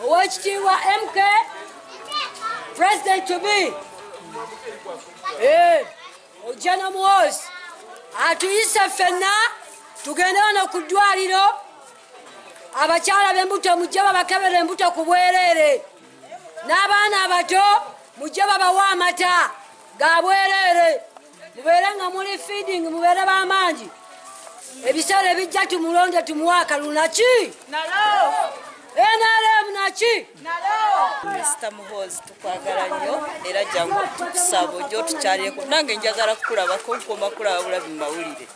Oweekitiibwa MK President to be Ojjana Muhoozi atuyise ffenna tugende wano ku ddwaliro abakyala b'embuto mujje babakebera embuto ku bwereere n'abaana abato mujje babawa amata ga bwereere mubeere nga muli feeding mubeere b'amaanyi ebiseera ebijja tumulonde tumuwa akalulu ki NRM naki Mr. Muhoozi tukwagala nnyo era jangu tukusaba ojjo tukyaleko nange njagala kukulabako nkoma kulaba bulabi mu mawulire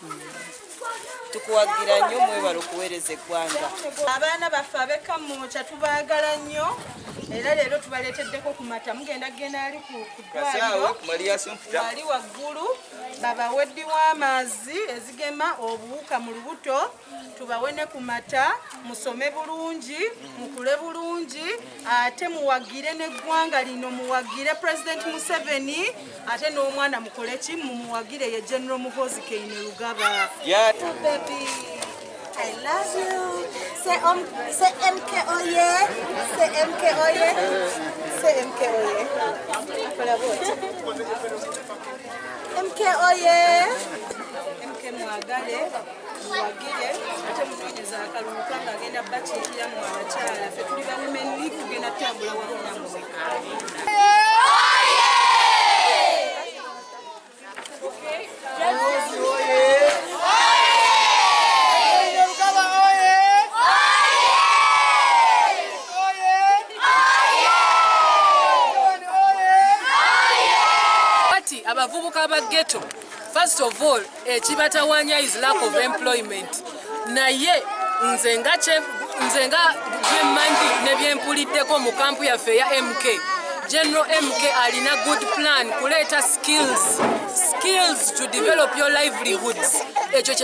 tukuwagira nnyo mwebala okuweereza eggwanga abaana baffe ab'Kamwokya tubaagala nnyo era leero tubaleeteddeko ku mata mugenda kugenda ali ku ddwaliro wali waggulu babaweddi w'amazzi ezigema obuwuka mu lubuto tubawe ne ku mata musome bulungi mukule bulungi ate muwagire n'eggwanga lino muwagire President Museveni ate n'omwana mukole ki mumuwagire ye General Muhoozi Kainerugaba. I love you. Say MK oye. Say MK oye. Say MK oye. MK oye. MK mwagale muwagire ate munoonyeza akalulu kanga agenda bakiikira mu abakyala ffe tuli ba women league kugenda tutambula wamu nammwe. Abavubuka ba Gheto, first of all, ekibatawanya is lack of employment. Naye nze nga byemmanyi ne byempuliddeko mu kampu yaffe ya MK. General MK alina good plan kuleeta skills to develop your livelihoods. Ekyo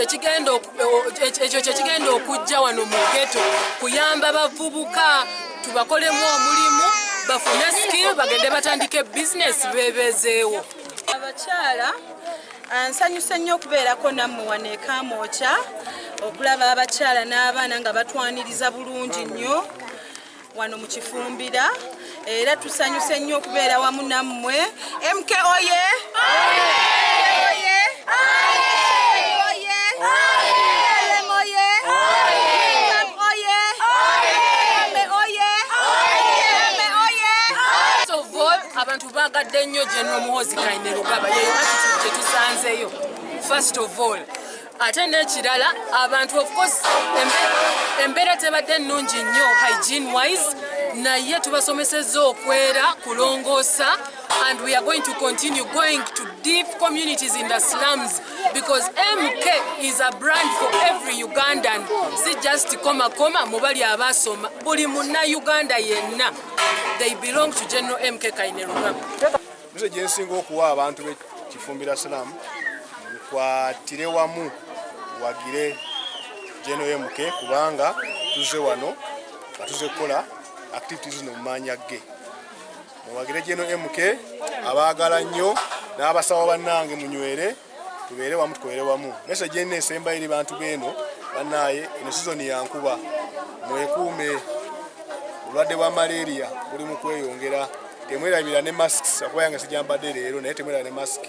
kyekigenda okujja wano mu Gheto kuyamba bavubuka tubakolemu omulimu bafune skill bagende batandike business bebezeewo. Abakyala ansanyuse nnyo okubeerako nammwe wano e Kamwokya okulaba abakyala n'abaana nga batwaniriza bulungi nnyo wano mu Kifumbira era tusanyuse nnyo okubeera wamu nammwe. MK oye! Abantu bagadde nnyo General Muhoozi Kainerugaba yeyo attitude gye tusanzeyo first of all. Ate n'ekirala abantu of course embeera tebadde nnungi nnyo hygiene wise naye tubasomesezza okwera kulongoosa and we are going to continue going to deep communities in the slums because MK is a brand for every Ugandan. Si just koma mubali abasoma buli munna Uganda yenna. They belong to General MK Kainerugaba. Nze gye nsinga okuwa abantu b'Ekifumbira Slam mukwatire wamu wagire General MK kubanga tuze wano atuze kukola activities zino mu maanya ge. Muwagire General MK abaagala nnyo n'abasawo bannange munywere tubeere wamu tukolere wamu. Message eno esemba eri bantu b'eno bannaaye eno season ya nkuba mwekuume obulwadde bwa malaria buli mu kweyongera temwerabira ne masks akwayanga sijambadde leero naye temwerabira ne mask.